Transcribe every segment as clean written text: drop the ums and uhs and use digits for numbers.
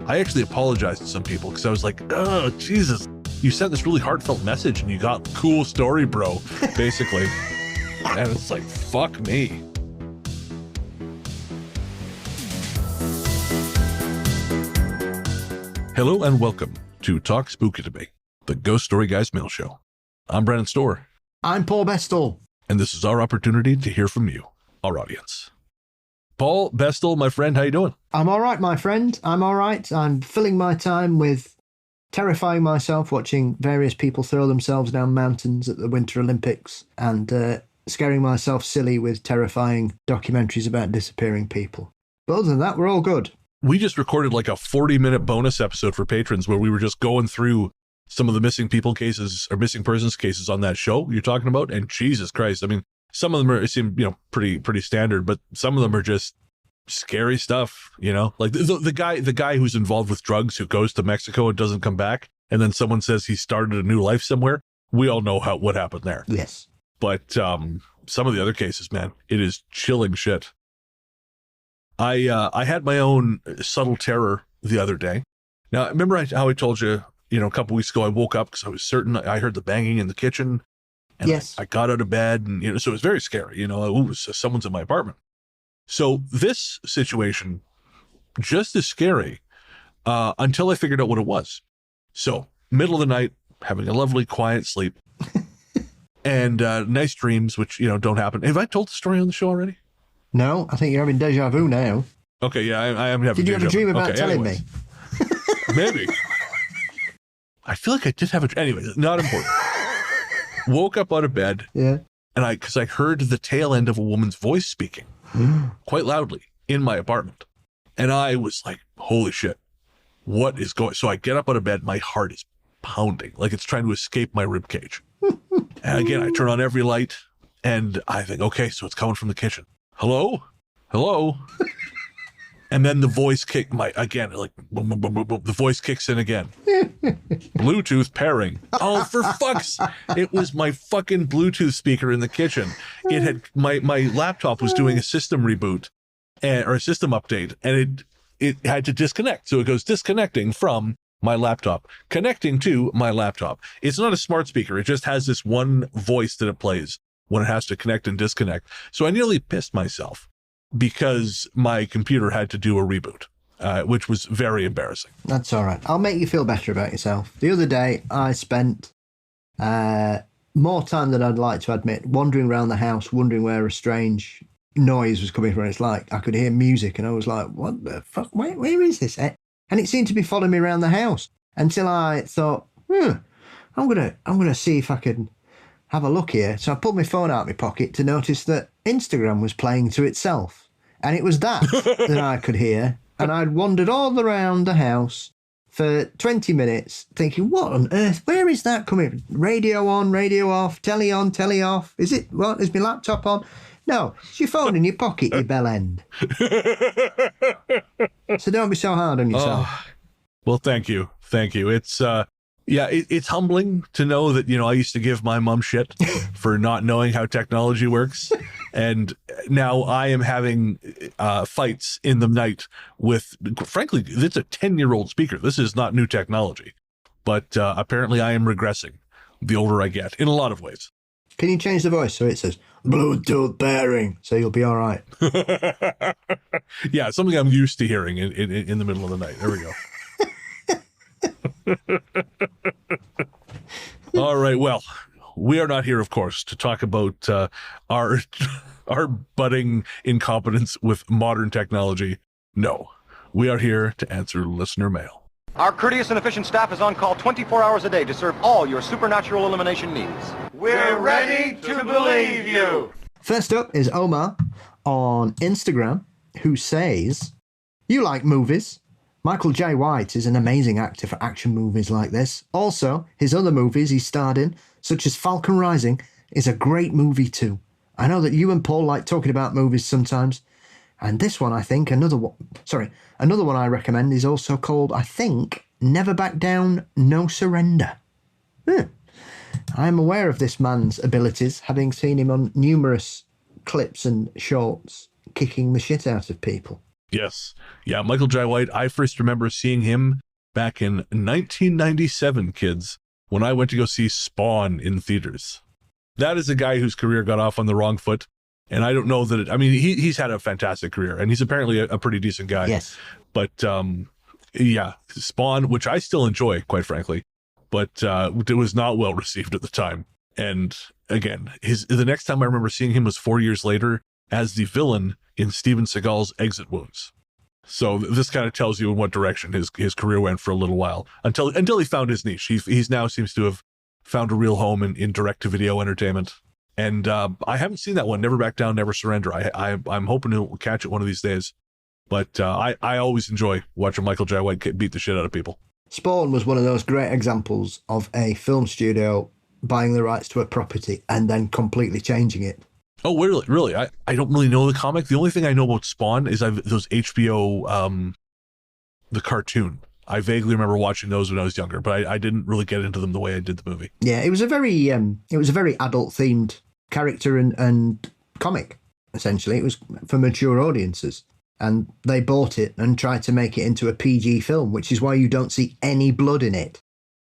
I actually apologized to some people because I was like, oh, Jesus, you sent this really heartfelt message and you got cool story, bro, basically. And it's like, fuck me. Hello and welcome to Talk Spooky to Me, the Ghost Story Guys mail show. I'm Brennan Storr. I'm Paul Bestall. And this is our opportunity to hear from you, our audience. Paul Bestall, my friend, how you doing? I'm all right, my friend. I'm all right. I'm filling my time with terrifying myself, watching various people throw themselves down mountains at the Winter Olympics, and scaring myself silly with terrifying documentaries about disappearing people. But other than that, we're all good. We just recorded like a 40-minute bonus episode for patrons where we were just going through some of the missing people cases or missing persons cases on that show you're talking about. And Jesus Christ, I mean, some of them seem, pretty standard, but some of them are just scary stuff, like the guy who's involved with drugs who goes to Mexico and doesn't come back. And then someone says he started a new life somewhere. We all know what happened there. Yes. But some of the other cases, man, it is chilling shit. I had my own subtle terror the other day. Now, remember how I told you, a couple weeks ago, I woke up because I was certain I heard the banging in the kitchen. And yes. I got out of bed and, so it was very scary, someone's in my apartment. So this situation, just as scary until I figured out what it was. So middle of the night, having a lovely quiet sleep and nice dreams, which, don't happen. Have I told the story on the show already? No, I think you're having deja vu now. Okay, yeah, I am having deja vu. Did you have a dream about telling anyways. me? Maybe. I feel like I did have a dream. Anyway, not important. Woke up out of bed. Yeah. And because I heard the tail end of a woman's voice speaking quite loudly in my apartment. And I was like, holy shit, what is going? So I get up out of bed. My heart is pounding like it's trying to escape my rib cage. And again, I turn on every light and I think, okay, so it's coming from the kitchen. Hello? And then the voice the voice kicks in again. Bluetooth pairing. Oh, for fuck's! It was my fucking Bluetooth speaker in the kitchen. It had my laptop was doing a system reboot or a system update, and it had to disconnect. So it goes disconnecting from my laptop, connecting to my laptop. It's not a smart speaker. It just has this one voice that it plays when it has to connect and disconnect. So I nearly pissed myself because my computer had to do a reboot, which was very embarrassing. That's all right. I'll make you feel better about yourself. The other day, I spent more time than I'd like to admit wandering around the house, wondering where a strange noise was coming from. It's like I could hear music, and I was like, what the fuck? Where is this? And it seemed to be following me around the house until I thought, I'm gonna see if I can have a look here. So I pulled my phone out of my pocket to notice that Instagram was playing to itself. And it was that that I could hear. And I'd wandered all around the house for 20 minutes thinking, what on earth? Where is that coming from? Radio on, radio off, telly on, telly off. Is it, what, is my laptop on? No, it's your phone in your pocket, you bell end. So don't be so hard on yourself. Oh, well, thank you. It's, it's humbling to know that, I used to give my mom shit for not knowing how technology works. And now I am having fights in the night with, frankly, it's a 10-year-old speaker. This is not new technology. But apparently I am regressing the older I get in a lot of ways. Can you change the voice so it says Bluetooth pairing so you'll be all right? Yeah, something I'm used to hearing in the middle of the night. There we go. All right. Well, we are not here, of course, to talk about our budding incompetence with modern technology. No, we are here to answer listener mail. Our courteous and efficient staff is on call 24 hours a day to serve all your supernatural elimination needs. We're ready to believe you. First up is Omar on Instagram, who says, you like movies. Michael J. White is an amazing actor for action movies like this. Also, his other movies he starred in, such as Falcon Rising, is a great movie too. I know that you and Paul like talking about movies sometimes. And this one, I think, another one I recommend is also called, I think, Never Back Down, No Surrender. I am aware of this man's abilities, having seen him on numerous clips and shorts kicking the shit out of people. Yes. Yeah, Michael Jai White, I first remember seeing him back in 1997, kids, when I went to go see Spawn in theaters. That is a guy whose career got off on the wrong foot. And I don't know that he's had a fantastic career, and he's apparently a pretty decent guy. Yes. But yeah, Spawn, which I still enjoy, quite frankly, but it was not well received at the time. And again, the next time I remember seeing him was 4 years later as the villain in Steven Seagal's Exit Wounds. So this kind of tells you in what direction his career went for a little while until he found his niche. He's now seems to have found a real home in direct-to-video entertainment. And I haven't seen that one, Never Back Down, Never Surrender. I'm hoping to catch it one of these days. But I always enjoy watching Michael Jai White beat the shit out of people. Spawn was one of those great examples of a film studio buying the rights to a property and then completely changing it. Oh, really? I don't really know the comic. The only thing I know about Spawn is those HBO, the cartoon. I vaguely remember watching those when I was younger, but I didn't really get into them the way I did the movie. Yeah, it was a very adult-themed character and comic, essentially. It was for mature audiences. And they bought it and tried to make it into a PG film, which is why you don't see any blood in it.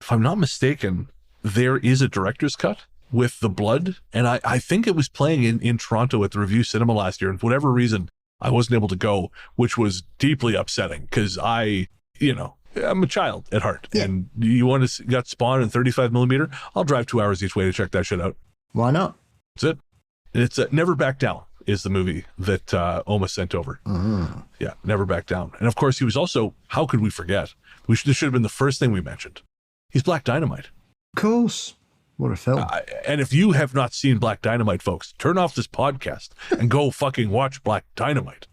If I'm not mistaken, there is a director's cut with the blood, and I think it was playing in Toronto at the Review Cinema last year, and for whatever reason, I wasn't able to go, which was deeply upsetting, because I'm a child at heart, yeah. And you got Spawn in 35 millimeter, I'll drive 2 hours each way to check that shit out. Why not? That's it. And it's Never Back Down is the movie that Oma sent over. Yeah, Never Back Down. And of course, he was also, how could we forget? This should have been the first thing we mentioned. He's Black Dynamite. Of course. What a film. And if you have not seen Black Dynamite, folks, turn off this podcast and go fucking watch Black Dynamite.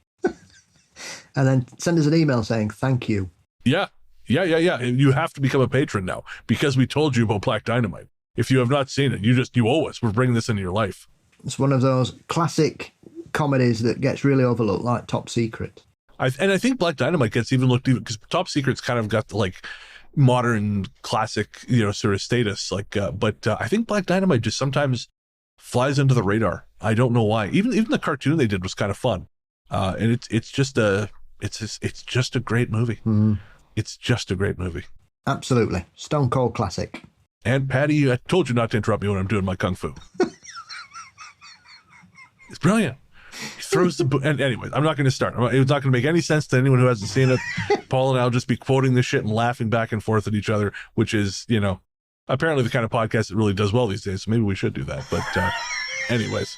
And then send us an email saying thank you. Yeah. You have to become a patron now because we told you about Black Dynamite. If you have not seen it, you owe us. We're bringing this into your life. It's one of those classic comedies that gets really overlooked, like Top Secret. I think Black Dynamite gets even looked because Top Secret's kind of got the like modern classic, sort of status. But I think Black Dynamite just sometimes flies under the radar. I don't know why. Even the cartoon they did was kind of fun, and it's just a great movie. Mm. It's just a great movie. Absolutely, stone cold classic. And Patty, I told you not to interrupt me when I'm doing my kung fu. It's brilliant. He throws the book. And anyways, I'm not going to start. It's not going to make any sense to anyone who hasn't seen it. Paul and I will just be quoting this shit and laughing back and forth at each other, which is, apparently the kind of podcast that really does well these days. So maybe we should do that. But anyways,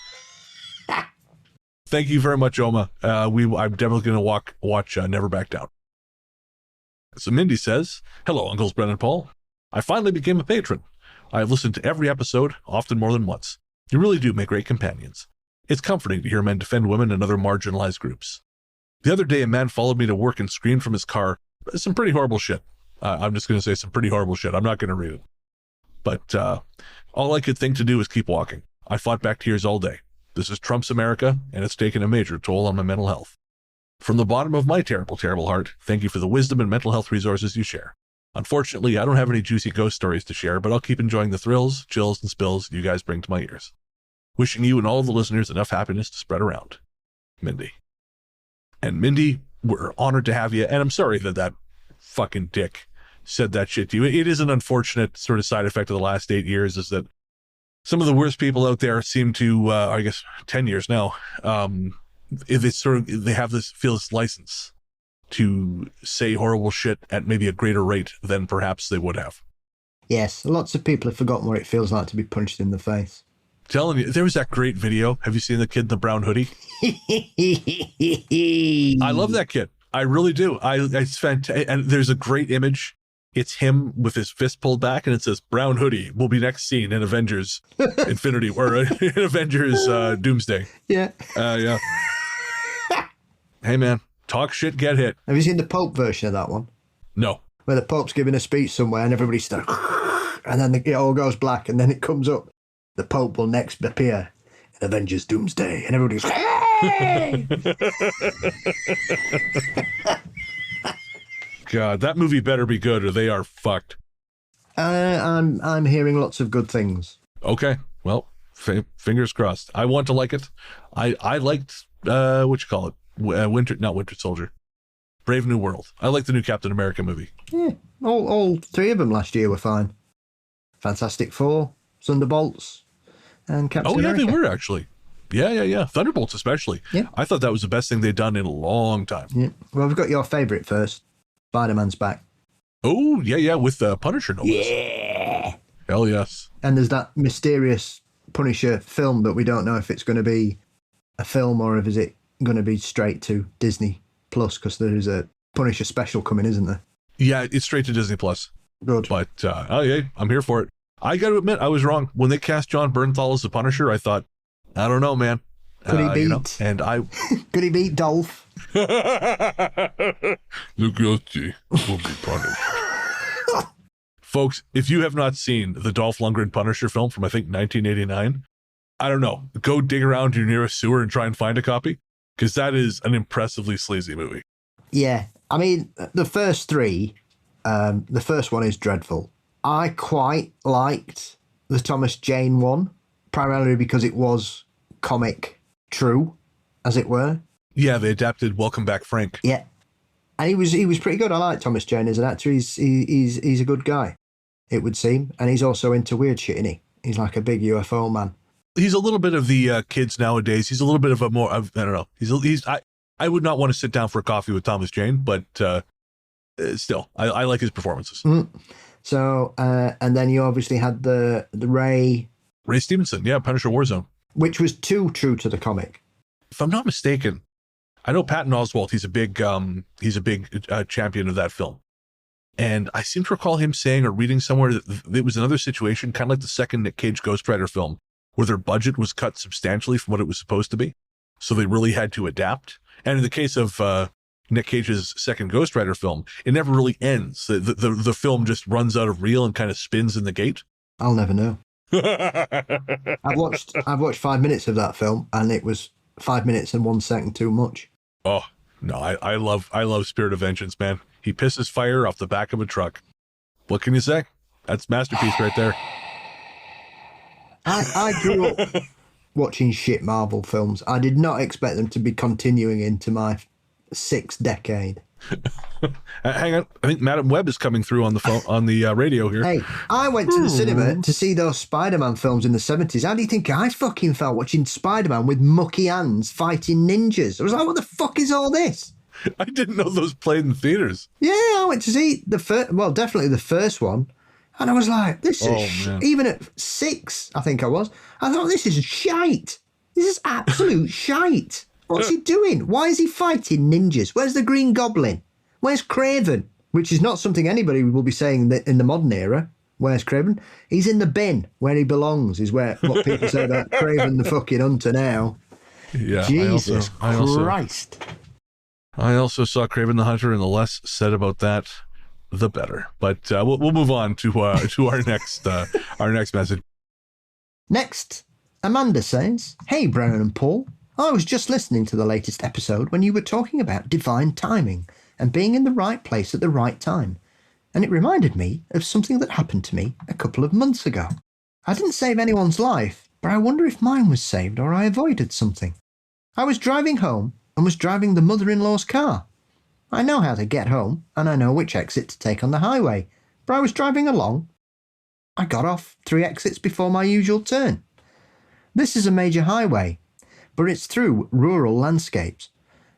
thank you very much, Oma. I'm definitely going to watch Never Back Down. So Mindy says, hello, Uncles Bren and Paul. I finally became a patron. I have listened to every episode, often more than once. You really do make great companions. It's comforting to hear men defend women and other marginalized groups. The other day, a man followed me to work and screamed from his car some pretty horrible shit. I'm just going to say some pretty horrible shit. I'm not going to read it. But all I could think to do was keep walking. I fought back tears all day. This is Trump's America, and it's taken a major toll on my mental health. From the bottom of my terrible, terrible heart, thank you for the wisdom and mental health resources you share. Unfortunately, I don't have any juicy ghost stories to share, but I'll keep enjoying the thrills, chills, and spills you guys bring to my ears. Wishing you and all the listeners enough happiness to spread around. Mindy. And Mindy, we're honored to have you, and I'm sorry that fucking dick said that shit to you. It is an unfortunate sort of side effect of the last 8 years, is that some of the worst people out there seem to, 10 years now, they have this license to say horrible shit at maybe a greater rate than perhaps they would have. Yes, lots of people have forgotten what it feels like to be punched in the face. Telling you, there was that great video. Have you seen the kid in the brown hoodie? I love that kid. I really do. It's fantastic. And there's a great image. It's him with his fist pulled back, and it says, "Brown hoodie will be next seen in Avengers Infinity, or in Avengers Doomsday." Yeah. Yeah. Hey, man. Talk shit, get hit. Have you seen the Pope version of that one? No. Where the Pope's giving a speech somewhere and everybody starts, and then it all goes black, and then it comes up. The Pope will next appear in Avengers Doomsday, and everybody's hey! God, that movie better be good, or they are fucked. I'm hearing lots of good things. Okay, well, fingers crossed. I want to like it. I liked what you call it, Winter Soldier. Brave New World. I like the new Captain America movie. Yeah, all three of them last year were fine. Fantastic Four, Thunderbolts, and Captain America. They were actually. Yeah. Thunderbolts especially. Yeah. I thought that was the best thing they'd done in a long time. Yeah. Well, we've got your favourite first. Spider-Man's back. Oh, yeah, with the Punisher, no less. Yeah. Hell yes. And there's that mysterious Punisher film that we don't know if it's going to be a film or if is it going to be straight to Disney Plus, because there is a Punisher special coming, isn't there? Yeah, it's straight to Disney Plus. Good. But, I'm here for it. I got to admit, I was wrong. When they cast John Bernthal as the Punisher, I thought, I don't know, man. Could he beat? And I Could he beat Dolph? The guilty will be punished. Folks, if you have not seen the Dolph Lundgren Punisher film from, I think, 1989, I don't know, go dig around your nearest sewer and try and find a copy, because that is an impressively sleazy movie. Yeah. I mean, the first three, the first one is dreadful. I quite liked the Thomas Jane one, primarily because it was comic true, as it were. Yeah, they adapted Welcome Back, Frank. Yeah. And he was pretty good. I like Thomas Jane as an actor. He's a good guy, it would seem. And he's also into weird shit, isn't he? He's like a big UFO man. He's a little bit of the kids nowadays. He's a little bit of a more, I don't know. I would not want to sit down for a coffee with Thomas Jane, but still, I like his performances. Mm. So, and then you obviously had the Ray Stevenson, yeah, Punisher Warzone. Which was too true to the comic. If I'm not mistaken, I know Patton Oswalt, he's a big champion of that film. And I seem to recall him saying or reading somewhere that it was another situation, kind of like the second Nick Cage Ghost Rider film, where their budget was cut substantially from what it was supposed to be. So they really had to adapt. And in the case of Nick Cage's second Ghost Rider film, it never really ends. The film just runs out of reel and kind of spins in the gate. I'll never know. I've watched 5 minutes of that film, and it was 5 minutes and 1 second too much. Oh no, I love Spirit of Vengeance, man. He pisses fire off the back of a truck. What can you say? That's masterpiece right there. I grew up watching shit Marvel films. I did not expect them to be continuing into my 6th decade. Hang on, I think Madam Web is coming through on the phone on the radio here. Hey, I went to the cinema to see those Spider-Man films in the 70s. How do you think I fucking felt watching Spider-Man with mucky hands fighting ninjas? I was like, what the fuck is all this? I didn't know those played in theaters. Yeah, I went to see definitely the first one, and I was like, this is even at 6, I think I was. I thought, this is shite. This is absolute shite. What's he doing? Why is he fighting ninjas? Where's the Green Goblin? Where's Craven? Which is not something anybody will be saying that in the modern era. Where's Craven? He's in the bin where he belongs, is what people say about Craven the fucking Hunter now. Yeah, Jesus Christ. I also saw Craven the Hunter, and the less said about that, the better. But we'll move on to our next message. Next, Amanda says, "Hey, Brennan and Paul. I was just listening to the latest episode when you were talking about divine timing and being in the right place at the right time, and it reminded me of something that happened to me a couple of months ago. I didn't save anyone's life, but I wonder if mine was saved or I avoided something. I was driving home and was driving the mother-in-law's car. I know how to get home and I know which exit to take on the highway, but I was driving along. I got off 3 exits before my usual turn. This is a major highway, but it's through rural landscapes.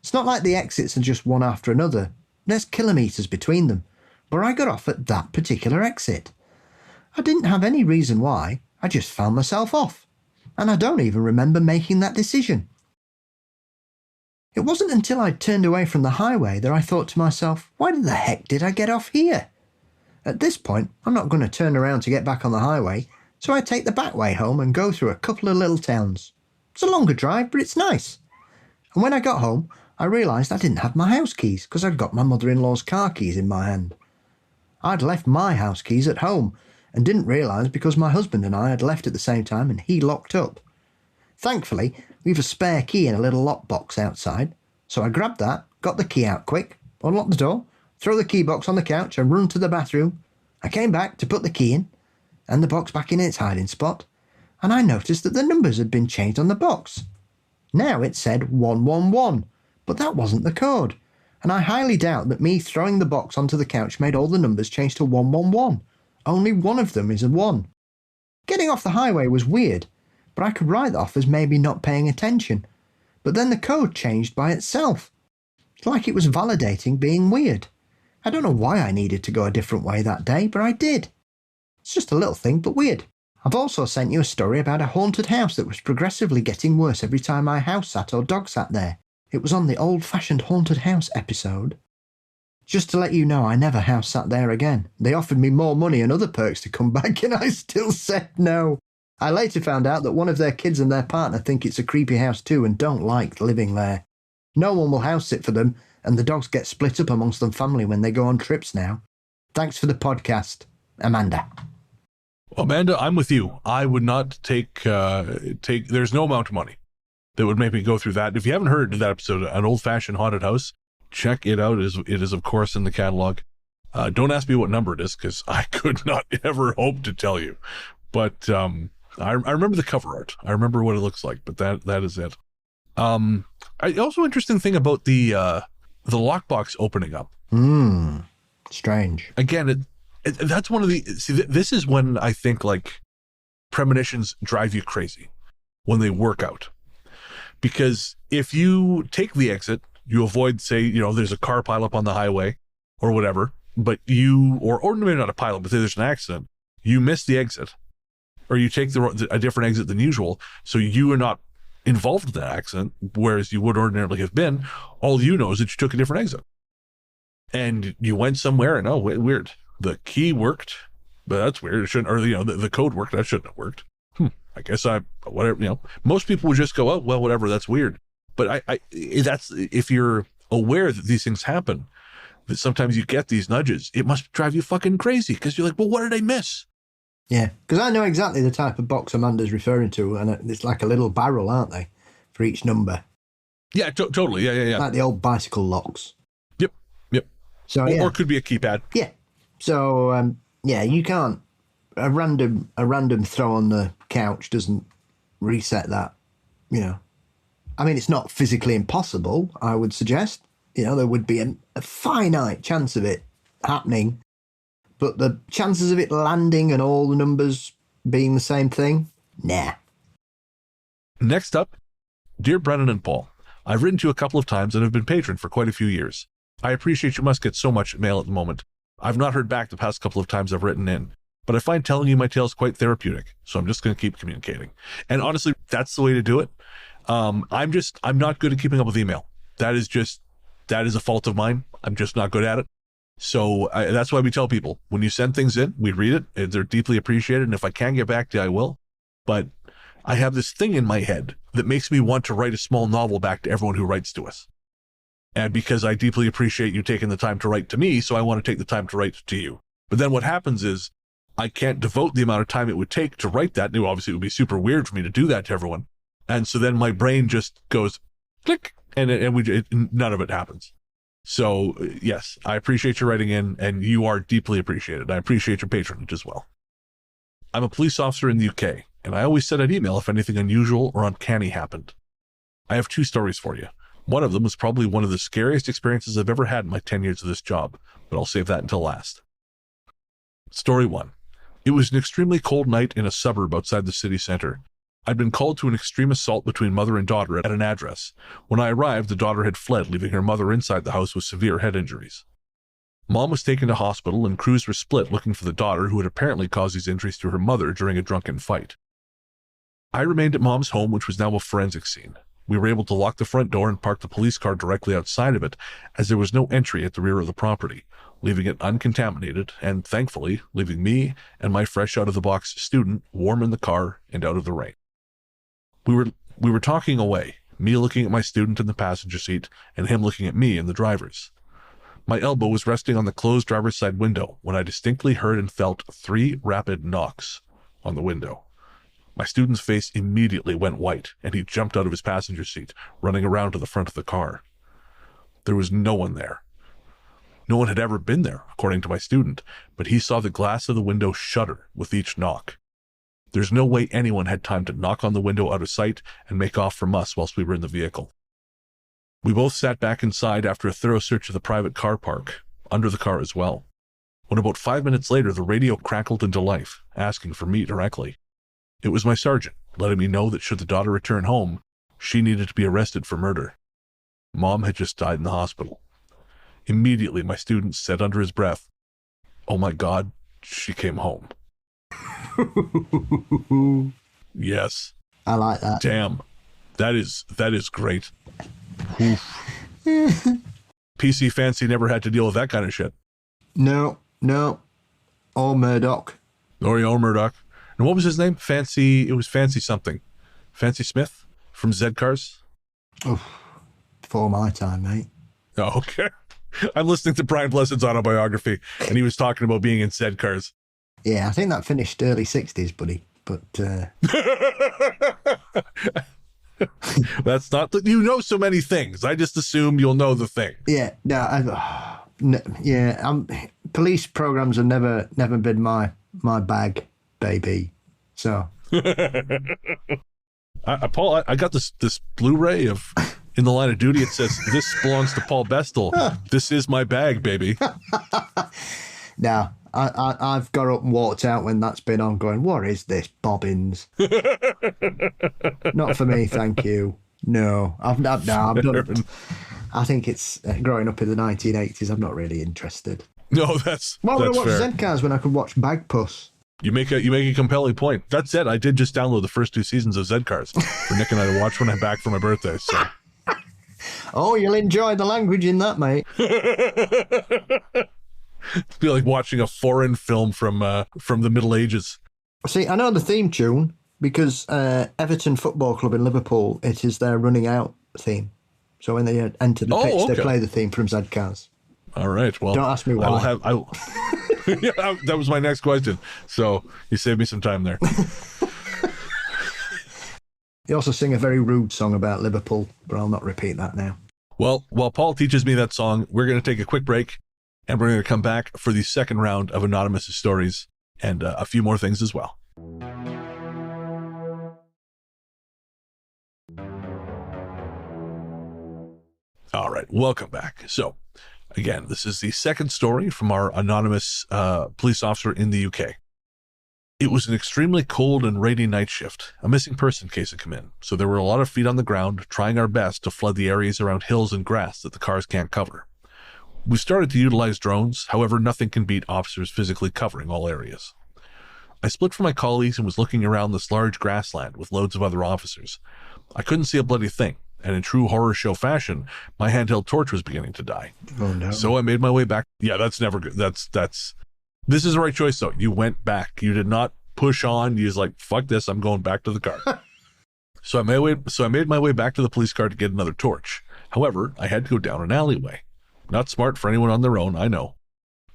It's not like the exits are just one after another. There's kilometres between them, but I got off at that particular exit. I didn't have any reason why, I just found myself off, and I don't even remember making that decision. It wasn't until I turned away from the highway that I thought to myself, why the heck did I get off here? At this point, I'm not going to turn around to get back on the highway, so I take the back way home and go through a couple of little towns. It's a longer drive, but it's nice. And when I got home, I realised I didn't have my house keys because I'd got my mother-in-law's car keys in my hand. I'd left my house keys at home and didn't realise because my husband and I had left at the same time and he locked up. Thankfully, we've a spare key in a little lockbox outside, so I grabbed that, got the key out quick, unlocked the door, throw the key box on the couch and run to the bathroom. I came back to put the key in and the box back in its hiding spot, and I noticed that the numbers had been changed on the box. Now it said 111, but that wasn't the code. and I highly doubt that me throwing the box onto the couch made all the numbers change to 111. Only one of them is a 1. Getting off the highway was weird, but I could write that off as maybe not paying attention. But then the code changed by itself. It's like it was validating being weird. I don't know why I needed to go a different way that day, but I did. It's just a little thing, but weird. I've also sent you a story about a haunted house that was progressively getting worse every time my house sat or dog sat there. It was on the old-fashioned haunted house episode. Just to let you know, I never house sat there again. They offered me more money and other perks to come back, and I still said no. I later found out that one of their kids and their partner think it's a creepy house too and don't like living there. No one will house sit for them, and the dogs get split up amongst them family when they go on trips now. Thanks for the podcast, Amanda. Amanda, I'm with you. I would not take there's no amount of money that would make me go through that. If you haven't heard that episode, An Old-Fashioned Haunted House, check it out. It is of course in the catalog. Don't ask me what number it is, because I could not ever hope to tell you. But I remember the cover art. I remember what it looks like, but that is it. Also interesting thing about the lockbox opening up. Strange. Again, that's one of the, see, this is when I think like premonitions drive you crazy, when they work out. Because if you take the exit, you avoid, say, there's a car pileup on the highway or whatever, but or maybe not a pileup, but say there's an accident, you miss the exit, or you take a different exit than usual, so you are not involved in that accident, whereas you would ordinarily have been. All you know is that you took a different exit. And you went somewhere and, weird. The key worked, but that's weird. It shouldn't, or the code worked. That shouldn't have worked. I guess whatever, most people would just go, oh, well, whatever, that's weird. But that's, if you're aware that these things happen, that sometimes you get these nudges, it must drive you fucking crazy, because you're like, well, what did I miss? Yeah, because I know exactly the type of box Amanda's referring to, and it's like a little barrel, aren't they, for each number? Yeah, totally. Yeah. Like the old bicycle locks. Yep. So or it could be a keypad. Yeah. So you can't. A random throw on the couch doesn't reset that. I mean, it's not physically impossible, I would suggest. There would be a finite chance of it happening, but the chances of it landing and all the numbers being the same thing, nah. Next up, Dear Brennan and Paul, I've written to you a couple of times and have been patron for quite a few years. I appreciate you must get so much mail at the moment. I've not heard back the past couple of times I've written in, but I find telling you my tales quite therapeutic, so I'm just going to keep communicating. And honestly, that's the way to do it. I'm not good at keeping up with email. That is a fault of mine. I'm just not good at it. So that's why we tell people, when you send things in, we read it. They're deeply appreciated. And if I can get back to you, I will. But I have this thing in my head that makes me want to write a small novel back to everyone who writes to us. And because I deeply appreciate you taking the time to write to me, so I want to take the time to write to you. But then what happens is I can't devote the amount of time it would take to write that. And obviously it would be super weird for me to do that to everyone. And so then my brain just goes click, and none of it happens. So yes, I appreciate you writing in, and you are deeply appreciated. I appreciate your patronage as well. I'm a police officer in the UK, and I always said I'd email if anything unusual or uncanny happened. I have 2 stories for you. One of them was probably one of the scariest experiences I've ever had in my 10 years of this job, but I'll save that until last. Story 1. It was an extremely cold night in a suburb outside the city centre. I'd been called to an extreme assault between mother and daughter at an address. When I arrived, the daughter had fled, leaving her mother inside the house with severe head injuries. Mom was taken to hospital, and crews were split looking for the daughter, who had apparently caused these injuries to her mother during a drunken fight. I remained at Mom's home, which was now a forensic scene. We were able to lock the front door and park the police car directly outside of it, as there was no entry at the rear of the property, leaving it uncontaminated, and thankfully, leaving me and my fresh-out-of-the-box student warm in the car and out of the rain. We were talking away, me looking at my student in the passenger seat, and him looking at me in the driver's. My elbow was resting on the closed driver's side window when I distinctly heard and felt 3 rapid knocks on the window. My student's face immediately went white, and he jumped out of his passenger seat, running around to the front of the car. There was no one there. No one had ever been there, according to my student, but he saw the glass of the window shudder with each knock. There's no way anyone had time to knock on the window out of sight and make off from us whilst we were in the vehicle. We both sat back inside after a thorough search of the private car park, under the car as well. When about 5 minutes later, the radio crackled into life, asking for me directly. It was my sergeant, letting me know that should the daughter return home, she needed to be arrested for murder. Mom had just died in the hospital. Immediately, my student said under his breath, "Oh my God, she came home." Yes. I like that. Damn. That is great. Oof. PC Fancy never had to deal with that kind of shit. No. Or Murdoch. Or Murdoch. And what was his name? Fancy, it was Fancy something. Fancy Smith from Z-Cars? Oh, before my time, mate. Oh, okay. I'm listening to Brian Blessed's autobiography, and he was talking about being in Z-Cars. Yeah, I think that finished early 60s, buddy. But, That's not, you know so many things. I just assume you'll know the thing. yeah, police programs have never been my bag, baby. So, Paul, I got this Blu-ray of In the Line of Duty. It says, "This belongs to Paul Bestel. This is my bag, baby." now I've got up and walked out when that's been on, going, "What is this, bobbins?" Not for me, thank you. No, I'm done. I think it's growing up in the 1980s. I'm not really interested. No, that's Why would I that's watch fair. Z-Cars when I could watch Bagpuss? You make a compelling point. That said, I did just download the first 2 seasons of Z-Cars for Nick and I to watch when I'm back for my birthday. So, Oh, you'll enjoy the language in that, mate. it'd be like watching a foreign film from the Middle Ages. See, I know the theme tune because Everton Football Club in Liverpool, it is their running out theme. So when they enter the pitch, okay. they play the theme from Z-Cars. All right. Well, Don't ask me why. Yeah, that was my next question. So you saved me some time there. They also sing a very rude song about Liverpool, but I'll not repeat that now. Well, while Paul teaches me that song, we're going to take a quick break, and we're going to come back for the second round of Anonymous stories and a few more things as well. All right, welcome back. So, again, this is the second story from our anonymous police officer in the UK. It was an extremely cold and rainy night shift. A missing person case had come in, so there were a lot of feet on the ground trying our best to flood the areas around hills and grass that the cars can't cover. We started to utilize drones, however, nothing can beat officers physically covering all areas. I split from my colleagues and was looking around this large grassland with loads of other officers. I couldn't see a bloody thing, and in true horror show fashion, my handheld torch was beginning to die. Oh, no. So I made my way back. Yeah, that's never good. This is the right choice, though. You went back. You did not push on. You was like, fuck this, I'm going back to the car. So I made my way back to the police car to get another torch. However, I had to go down an alleyway. Not smart for anyone on their own, I know.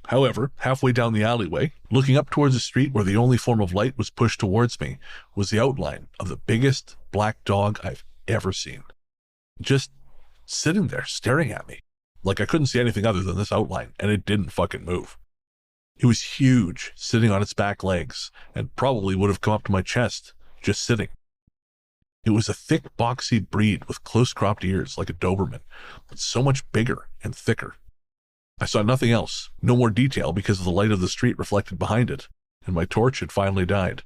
However, halfway down the alleyway, looking up towards the street where the only form of light was pushed towards me, was the outline of the biggest black dog I've ever seen. Just sitting there, staring at me. Like I couldn't see anything other than this outline, and it didn't fucking move. It was huge, sitting on its back legs, and probably would have come up to my chest, just sitting. It was a thick, boxy breed with close-cropped ears like a Doberman, but so much bigger and thicker. I saw nothing else, no more detail because of the light of the street reflected behind it, and my torch had finally died.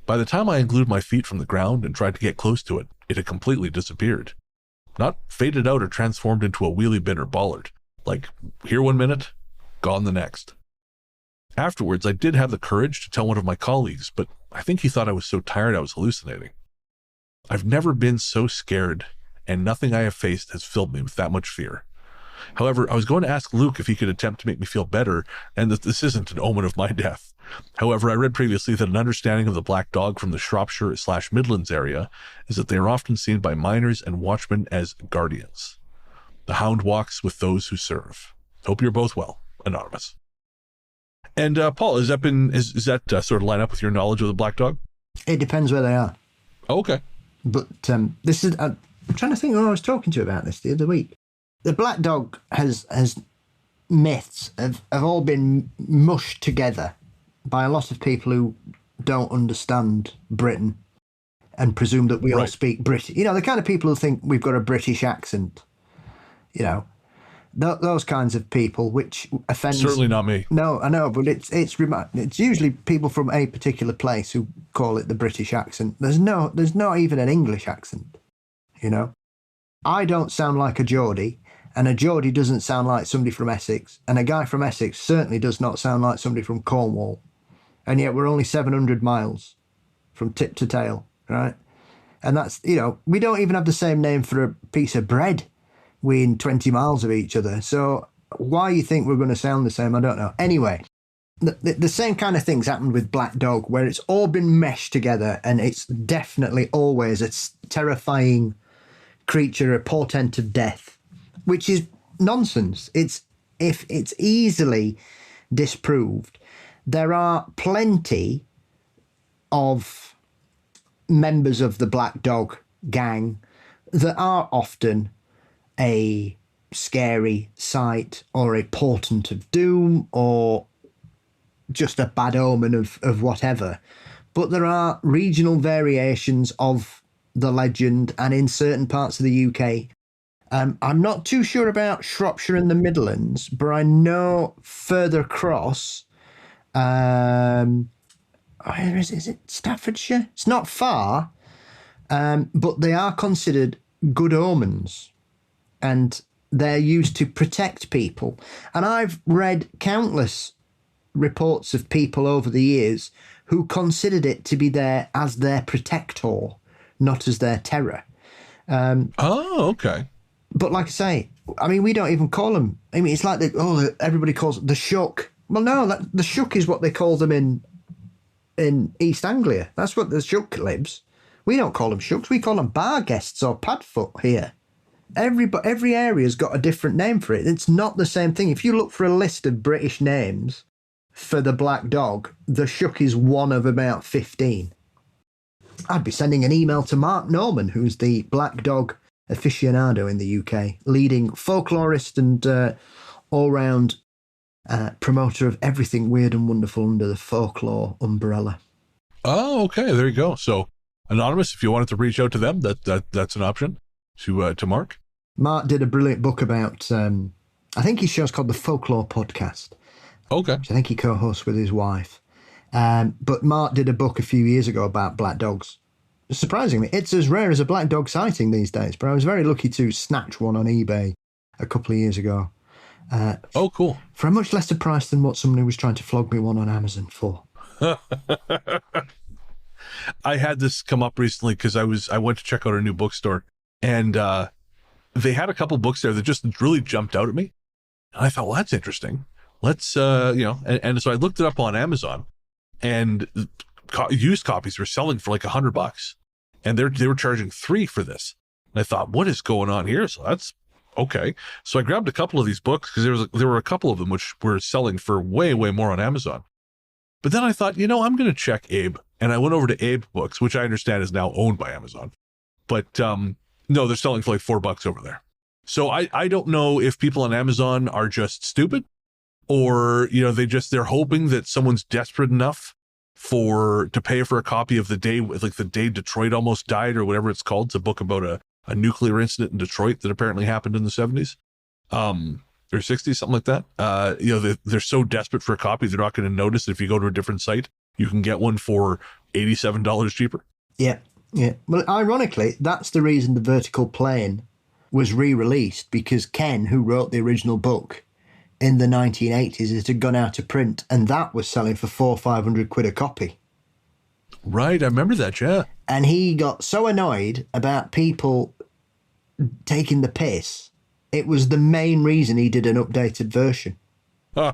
By the time I unglued my feet from the ground and tried to get close to it, it had completely disappeared. Not faded out or transformed into a wheelie bin or bollard, like here 1 minute, gone the next. Afterwards, I did have the courage to tell one of my colleagues, but I think he thought I was so tired I was hallucinating. I've never been so scared, and nothing I have faced has filled me with that much fear. However, I was going to ask Luke if he could attempt to make me feel better, and that this isn't an omen of my death. However, I read previously that an understanding of the black dog from the Shropshire/Midlands area is that they are often seen by miners and watchmen as guardians. The hound walks with those who serve. Hope you're both well. Anonymous. And Paul, is that sort of line up with your knowledge of the black dog? It depends where they are. Oh, okay. But this is... I'm trying to think who I was talking to about this the other week. The black dog has myths have all been mushed together by a lot of people who don't understand Britain and presume that we all speak British. You know, the kind of people who think we've got a British accent you know, those kinds of people, which offends. Certainly not me. No, I know, but it's usually people from a particular place who call it the British accent. There's not even an English accent, you know. I don't sound like a Geordie, and a Geordie doesn't sound like somebody from Essex, and a guy from Essex certainly does not sound like somebody from Cornwall, and yet we're only 700 miles from tip to tail, right? And that's, you know, we don't even have the same name for a piece of bread within 20 miles of each other. So why you think we're going to sound the same, I don't know. Anyway, the same kind of things happened with Black Dog, where it's all been meshed together, and it's definitely always a terrifying creature, a portent of death, which is nonsense. If it's easily disproved. There are plenty of members of the Black Dog gang that are often a scary sight or a portent of doom or just a bad omen of whatever. But there are regional variations of the legend, and in certain parts of the UK. I'm not too sure about Shropshire and the Midlands, but I know further across, is it Staffordshire? It's not far, but they are considered good omens, and they're used to protect people. And I've read countless reports of people over the years who considered it to be there as their protector, not as their terror. Okay. But like I say, I mean, we don't even call them. I mean, it's like everybody calls it the Chock. Well, no, the Chock is what they call them in East Anglia. That's what the Chock lives. We don't call them Chocks. We call them bar guests or padfoot here. Every area's got a different name for it. It's not the same thing. If you look for a list of British names for the Black Dog, the Chock is one of about 15. I'd be sending an email to Mark Norman, who's the Black Dog aficionado in the UK, leading folklorist and all-round promoter of everything weird and wonderful under the folklore umbrella. Oh, okay. There you go. So, Anonymous, if you wanted to reach out to them, that's an option to Mark. Mark did a brilliant book about, I think his show's called The Folklore Podcast. Okay. Which I think he co-hosts with his wife. But Mark did a book a few years ago about black dogs. Surprisingly, it's as rare as a black dog sighting these days, but I was very lucky to snatch one on eBay a couple of years ago. Oh, cool. For a much lesser price than what somebody was trying to flog me one on Amazon for. I had this come up recently because I went to check out a new bookstore, and they had a couple books there that just really jumped out at me. And I thought, well, that's interesting. Let's, and so I looked it up on Amazon, and used copies were selling for like $100, and they were charging $3 for this. And I thought, what is going on here? So that's okay. So I grabbed a couple of these books because there were a couple of them which were selling for way, way more on Amazon. But then I thought, I'm going to check Abe. And I went over to Abe Books, which I understand is now owned by Amazon. But no, they're selling for like $4 over there. So I don't know if people on Amazon are just stupid, or, they're hoping that someone's desperate enough to pay for a copy of the day Detroit almost died, or whatever it's called. It's a book about a nuclear incident in Detroit that apparently happened in the 70s. Or 60s, something like that. They're so desperate for a copy, they're not going to notice if you go to a different site, you can get one for $87 cheaper. Yeah. Well, ironically, that's the reason The Vertical Plane was re-released, because Ken, who wrote the original book in the 1980s, it had gone out of print, and that was selling for £400-500 a copy. Right, I remember that, yeah. And he got so annoyed about people taking the piss. It was the main reason he did an updated version,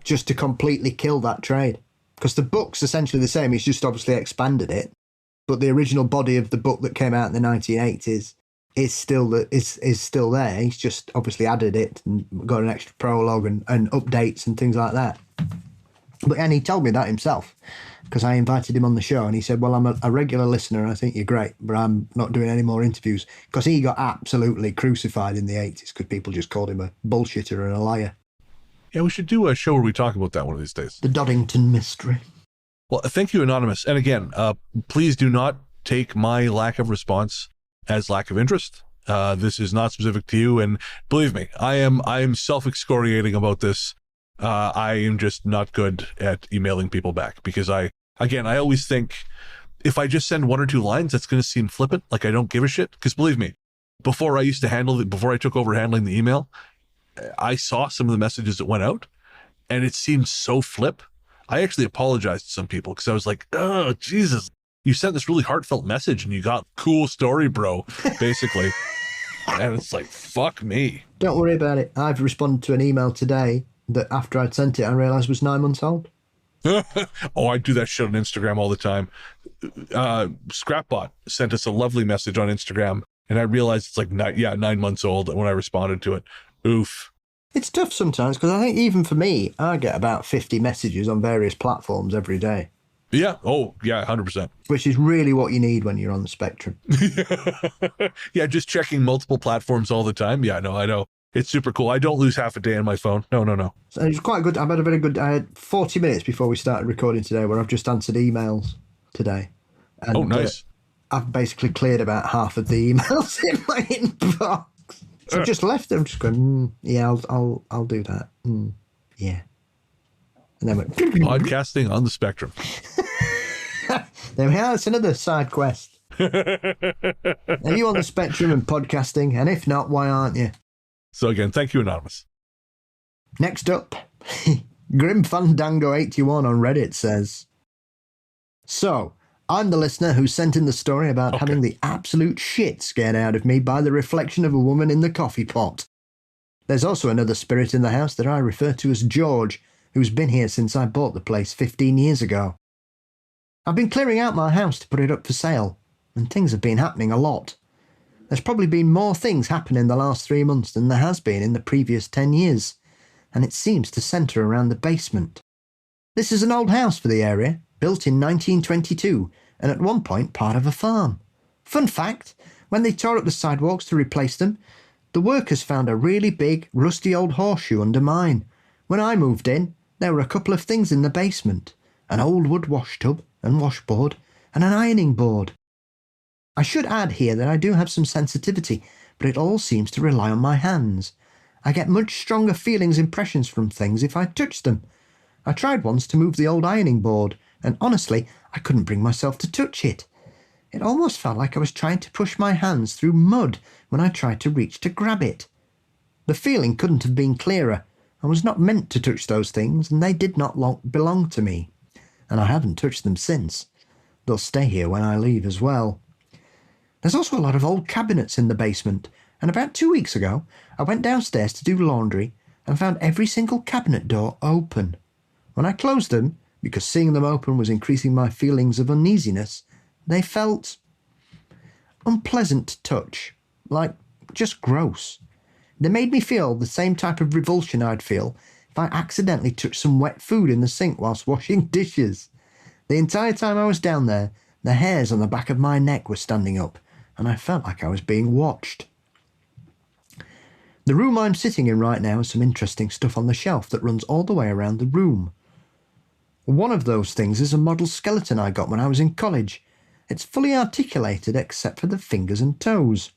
just to completely kill that trade. Because the book's essentially the same, he's just obviously expanded it. But the original body of the book that came out in the 1980s is still there. He's just obviously added it and got an extra prologue and updates and things like that. And he told me that himself, because I invited him on the show, and he said, well, I'm a regular listener, I think you're great, but I'm not doing any more interviews, because he got absolutely crucified in the 80s because people just called him a bullshitter and a liar. Yeah, we should do a show where we talk about that one of these days. The Doddington Mystery. Well, thank you, Anonymous. And again, please do not take my lack of response as lack of interest. This is not specific to you. And believe me, I am self-excoriating about this. I am just not good at emailing people back because I always think if I just send 1 or 2 lines, that's going to seem flippant. Like I don't give a shit. Because believe me, before I took over handling the email, I saw some of the messages that went out and it seemed so flip. I actually apologized to some people because I was like, oh, Jesus, you sent this really heartfelt message and you got cool story, bro, basically. And it's like, fuck me. Don't worry about it. I've responded to an email today that after I'd sent it, I realised was 9 months old. Oh, I do that shit on Instagram all the time. Scrapbot sent us a lovely message on Instagram, and I realized it's like 9 months old when I responded to it. Oof. It's tough sometimes because I think even for me, I get about 50 messages on various platforms every day. Yeah. Oh, yeah, 100%. Which is really what you need when you're on the spectrum. Yeah, just checking multiple platforms all the time. Yeah, no, I know. It's super cool. I don't lose half a day on my phone. No. So it's quite good. I had 40 minutes before we started recording today where I've just answered emails today. And, oh, nice. I've basically cleared about half of the emails in my inbox. So I've just left them, just going, yeah, I'll do that. Yeah. And then went... Podcasting on the spectrum. There we are. It's another side quest. Are you on the spectrum and podcasting? And if not, why aren't you? So again, thank you, Anonymous. Next up, Grim Fandango 81 on Reddit says, so, I'm the listener who sent in the story about having the absolute shit scared out of me by the reflection of a woman in the coffee pot. There's also another spirit in the house that I refer to as George, who's been here since I bought the place 15 years ago. I've been clearing out my house to put it up for sale, and things have been happening a lot. There's probably been more things happen in the last 3 months than there has been in the previous 10 years, and it seems to centre around the basement. This is an old house for the area, built in 1922, and at one point part of a farm. Fun fact, when they tore up the sidewalks to replace them, the workers found a really big, rusty old horseshoe under mine. When I moved in, there were a couple of things in the basement, an old wood wash tub and washboard, and an ironing board. I should add here that I do have some sensitivity, but it all seems to rely on my hands. I get much stronger impressions from things if I touch them. I tried once to move the old ironing board, and honestly, I couldn't bring myself to touch it. It almost felt like I was trying to push my hands through mud when I tried to reach to grab it. The feeling couldn't have been clearer. I was not meant to touch those things, and they did not belong to me. And I haven't touched them since. They'll stay here when I leave as well. There's also a lot of old cabinets in the basement, and about 2 weeks ago, I went downstairs to do laundry and found every single cabinet door open. When I closed them, because seeing them open was increasing my feelings of uneasiness, they felt unpleasant to touch, like just gross. They made me feel the same type of revulsion I'd feel if I accidentally touched some wet food in the sink whilst washing dishes. The entire time I was down there, the hairs on the back of my neck were standing up, and I felt like I was being watched. The room I'm sitting in right now has some interesting stuff on the shelf that runs all the way around the room. One of those things is a model skeleton I got when I was in college. It's fully articulated except for the fingers and toes.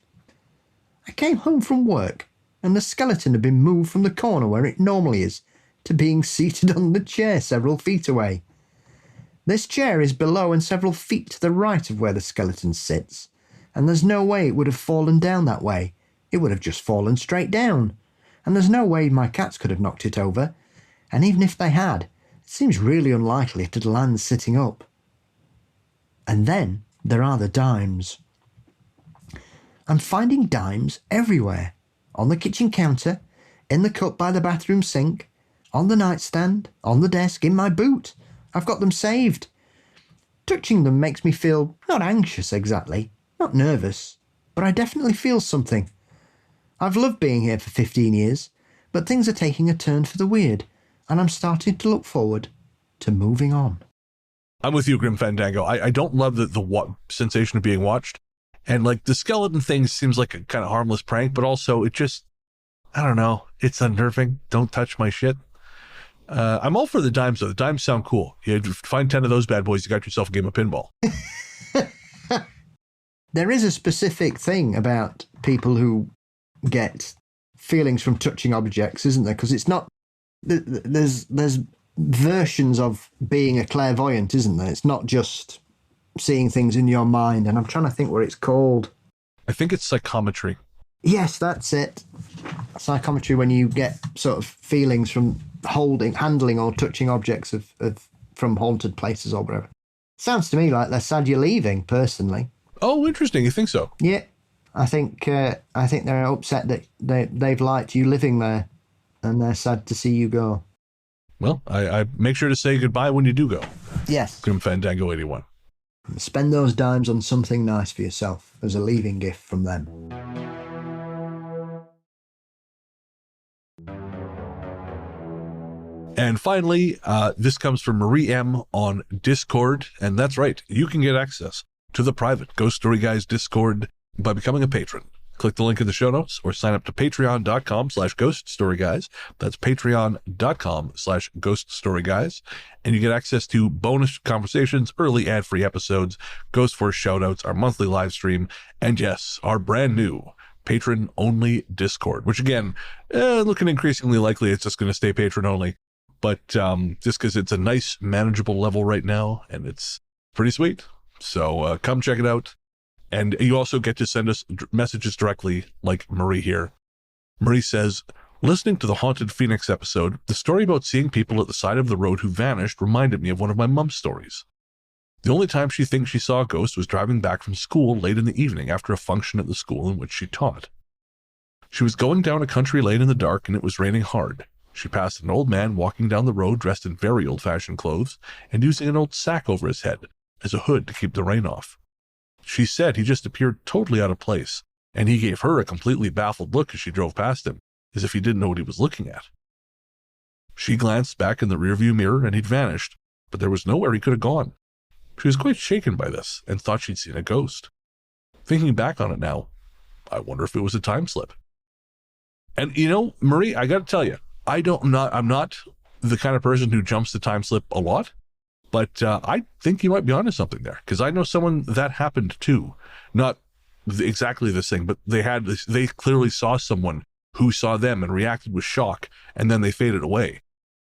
I came home from work, and the skeleton had been moved from the corner where it normally is to being seated on the chair several feet away. This chair is below and several feet to the right of where the skeleton sits, and there's no way it would have fallen down that way. It would have just fallen straight down, and there's no way my cats could have knocked it over, and even if they had, it seems really unlikely it'd land sitting up. And then there are the dimes. I'm finding dimes everywhere. On the kitchen counter, in the cup by the bathroom sink, on the nightstand, on the desk, in my boot. I've got them saved. Touching them makes me feel not anxious exactly, not nervous, but I definitely feel something. I've loved being here for 15 years, but things are taking a turn for the weird, and I'm starting to look forward to moving on. I'm with you, Grim Fandango. I don't love the sensation of being watched. And like the skeleton thing seems like a kind of harmless prank, but also it just, I don't know, it's unnerving. Don't touch my shit. I'm all for the dimes though. The dimes sound cool. You find 10 of those bad boys, you got yourself a game of pinball. There is a specific thing about people who get feelings from touching objects, isn't there? Because it's not, there's versions of being a clairvoyant, isn't there? It's not just seeing things in your mind. And I'm trying to think what it's called. I think it's psychometry. Yes, that's it. Psychometry, when you get sort of feelings from handling or touching objects from haunted places or whatever. Sounds to me like they're sad you're leaving, personally. Oh, interesting. You think so? Yeah. I think they're upset that they've liked you living there, and they're sad to see you go. Well, I make sure to say goodbye when you do go. Yes. Grim Fandango 81. Spend those dimes on something nice for yourself as a leaving gift from them. And finally, this comes from Marie M on Discord. And that's right. You can get access to the private Ghost Story Guys Discord by becoming a patron. Click the link in the show notes or sign up to patreon.com/ghoststoryguys. That's patreon.com/ghoststoryguys. And you get access to bonus conversations, early ad-free episodes, Ghost Force shoutouts, our monthly live stream, and yes, our brand new patron-only Discord, which again, looking increasingly likely it's just going to stay patron-only. But just because it's a nice, manageable level right now, and it's pretty sweet. So come check it out. And you also get to send us messages directly, like Marie here. Marie says, listening to the Haunted Phoenix episode, the story about seeing people at the side of the road who vanished reminded me of one of my mom's stories. The only time she thinks she saw a ghost was driving back from school late in the evening after a function at the school in which she taught. She was going down a country lane in the dark and it was raining hard. She passed an old man walking down the road dressed in very old-fashioned clothes and using an old sack over his head as a hood to keep the rain off. She said he just appeared totally out of place, and he gave her a completely baffled look as she drove past him, as if he didn't know what he was looking at. She glanced back in the rearview mirror and he'd vanished, but there was nowhere he could have gone. She was quite shaken by this and thought she'd seen a ghost. Thinking back on it now, I wonder if it was a time slip. And you know, Marie, I got to tell you, I'm not the kind of person who jumps the time slip a lot, but I think you might be onto something there, because I know someone that happened to. Not exactly this thing, but they clearly saw someone who saw them and reacted with shock, and then they faded away.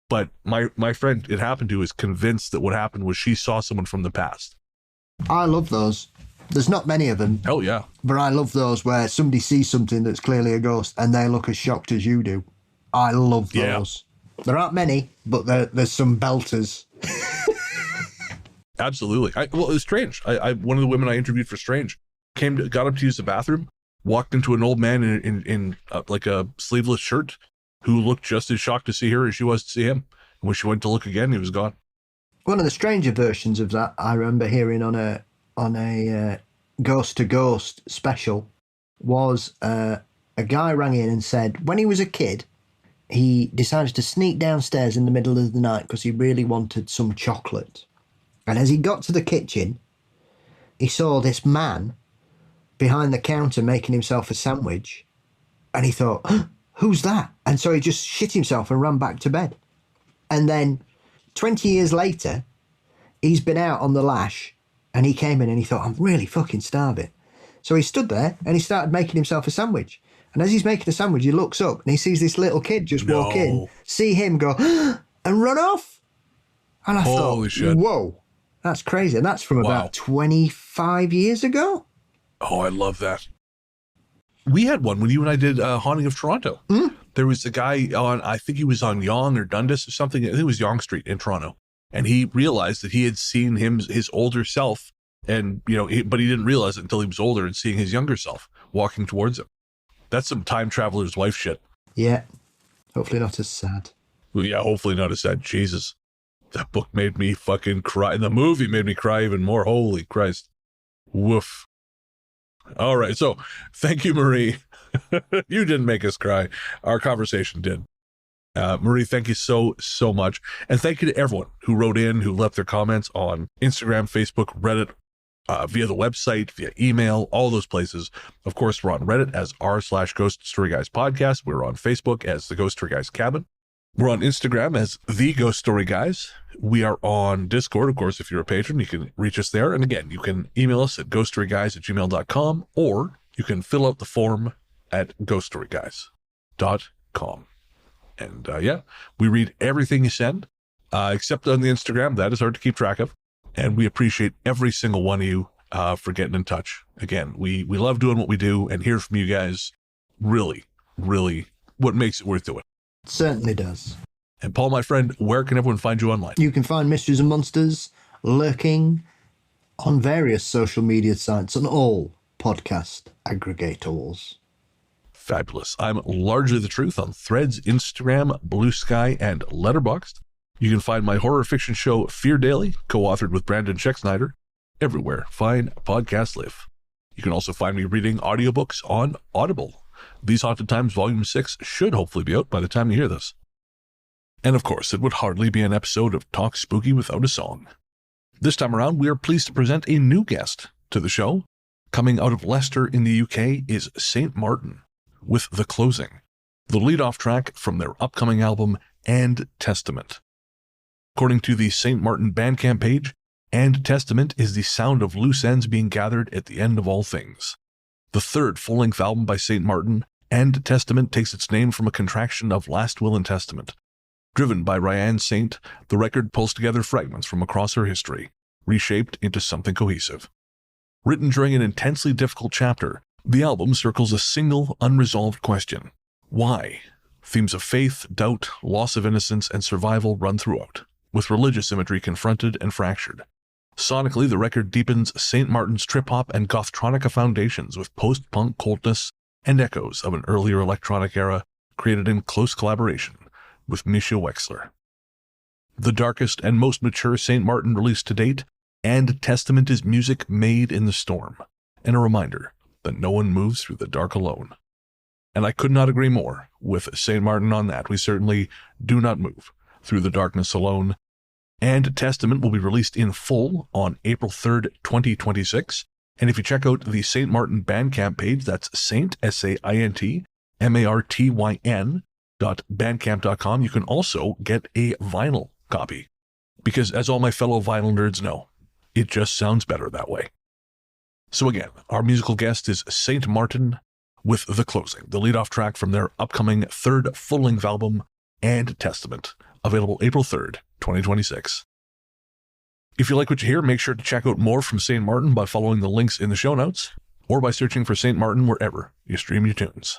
But my friend it happened to is convinced that what happened was she saw someone from the past. I love those. There's not many of them. Oh, yeah. But I love those where somebody sees something that's clearly a ghost and they look as shocked as you do. I love those. Yeah. There aren't many, but there's some belters. Absolutely. Well, it was Strange. One of the women I interviewed for Strange got up to use the bathroom, walked into an old man in like a sleeveless shirt who looked just as shocked to see her as she was to see him. And when she went to look again, he was gone. One of the stranger versions of that I remember hearing on a Ghost to Ghost special was a guy rang in and said when he was a kid, he decided to sneak downstairs in the middle of the night because he really wanted some chocolate. And as he got to the kitchen, he saw this man behind the counter making himself a sandwich. And he thought, oh, who's that? And so he just shit himself and ran back to bed. And then 20 years later, he's been out on the lash and he came in and he thought, I'm really fucking starving. So he stood there and he started making himself a sandwich. And as he's making a sandwich, he looks up and he sees this little kid just walk in, see him go, and run off. And I thought, shit. Whoa, that's crazy. And that's from about 25 years ago. Oh, I love that. We had one when you and I did Haunting of Toronto. Mm. There was a guy on, I think he was on Yonge or Dundas or something. I think it was Yonge Street in Toronto. And he realized that he had seen his older self. And, but he didn't realize it until he was older and seeing his younger self walking towards him. That's some time traveler's wife shit. Yeah. Hopefully not as sad. Well, yeah, hopefully not as sad. Jesus. That book made me fucking cry. And the movie made me cry even more. Holy Christ. Woof. All right. So thank you, Marie. You didn't make us cry. Our conversation did. Marie, thank you so much. And thank you to everyone who wrote in, who left their comments on Instagram, Facebook, Reddit, via the website, via email, all those places. Of course, we're on Reddit as r/Ghost Story Guys podcast. We're on Facebook as the Ghost Story Guys Cabin. We're on Instagram as The Ghost Story Guys. We are on Discord, of course. If you're a patron, you can reach us there. And again, you can email us at ghoststoryguys@gmail.com, or you can fill out the form at ghoststoryguys.com. And we read everything you send, except on the Instagram. That is hard to keep track of. And we appreciate every single one of you for getting in touch. Again, we love doing what we do, and hear from you guys really, really what makes it worth doing. Certainly does. And Paul, my friend, where can everyone find you online? You can find Mysteries and Monsters lurking on various social media sites on all podcast aggregators. Fabulous. I'm Largely the Truth on Threads, Instagram, Blue Sky, and Letterboxd. You can find my horror fiction show Fear Daily, co-authored with Brandon Scheck-Snyder, everywhere fine podcasts live. You can also find me reading audiobooks on Audible. These Haunted Times Volume 6 should hopefully be out by the time you hear this. And of course, it would hardly be an episode of Talk Spooky without a song. This time around, we are pleased to present a new guest to the show. Coming out of Leicester in the UK is St. Martin with The Closing, the lead-off track from their upcoming album, And Testament. According to the St. Martin Bandcamp page, And Testament is the sound of loose ends being gathered at the end of all things. The third full-length album by St. Martin, And Testament, takes its name from a contraction of Last Will and Testament. Driven by Ryan Saint, the record pulls together fragments from across her history, reshaped into something cohesive. Written during an intensely difficult chapter, the album circles a single unresolved question. Why? Themes of faith, doubt, loss of innocence, and survival run throughout, with religious imagery confronted and fractured. Sonically, the record deepens St. Martin's trip-hop and gothtronica foundations with post-punk coldness and echoes of an earlier electronic era created in close collaboration with Misha Wexler. The darkest and most mature St. Martin release to date, And Testament, is music made in the storm, and a reminder that no one moves through the dark alone. And I could not agree more with St. Martin on that. We certainly do not move through the darkness alone. And Testament will be released in full on April 3rd, 2026. And if you check out the St. Martin Bandcamp page, that's Saint, SAINT, MARTYN.bandcamp.com, you can also get a vinyl copy. Because as all my fellow vinyl nerds know, it just sounds better that way. So again, our musical guest is St. Martin with The Closing, the lead-off track from their upcoming third full-length album, And Testament, available April 3rd, 2026. If you like what you hear, make sure to check out more from St. Martin by following the links in the show notes, or by searching for St. Martin wherever you stream your tunes.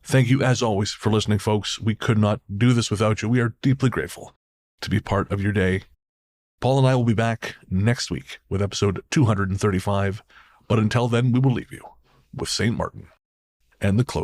Thank you, as always, for listening, folks. We could not do this without you. We are deeply grateful to be part of your day. Paul and I will be back next week with episode 235, but until then, we will leave you with St. Martin and The Closing.